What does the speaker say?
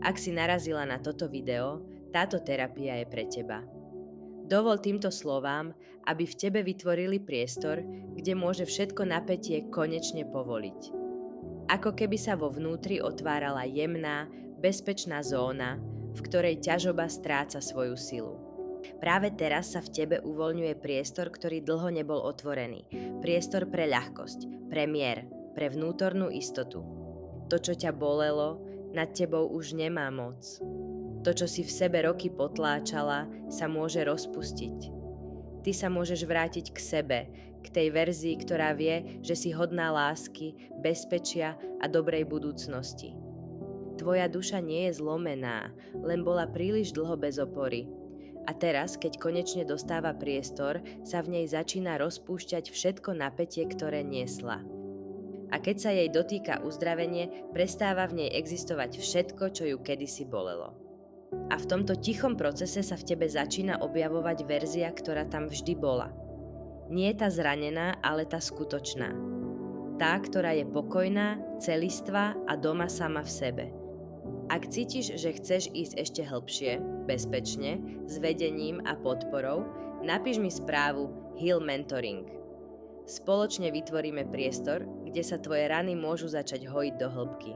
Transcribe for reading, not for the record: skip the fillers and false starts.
Ak si narazila na toto video, táto terapia je pre teba. Dovol týmto slovám, aby v tebe vytvorili priestor, kde môže všetko napätie konečne povoliť. Ako keby sa vo vnútri otvárala jemná, bezpečná zóna, v ktorej ťažoba stráca svoju silu. Práve teraz sa v tebe uvoľňuje priestor, ktorý dlho nebol otvorený. Priestor pre ľahkosť, pre mier, pre vnútornú istotu. To, čo ťa bolelo, nad tebou už nemá moc. To, čo si v sebe roky potláčala, sa môže rozpustiť. Ty sa môžeš vrátiť k sebe, k tej verzii, ktorá vie, že si hodná lásky, bezpečia a dobrej budúcnosti. Tvoja duša nie je zlomená, len bola príliš dlho bez opory. A teraz, keď konečne dostáva priestor, sa v nej začína rozpúšťať všetko napätie, ktoré niesla. A keď sa jej dotýka uzdravenie, prestáva v nej existovať všetko, čo ju kedysi bolelo. A v tomto tichom procese sa v tebe začína objavovať verzia, ktorá tam vždy bola. Nie tá zranená, ale tá skutočná. Tá, ktorá je pokojná, celistvá a doma sama v sebe. Ak cítiš, že chceš ísť ešte hlbšie, bezpečne, s vedením a podporou, napíš mi správu Heal Mentoring. Spoločne vytvoríme priestor, kde sa tvoje rany môžu začať hojiť do hĺbky.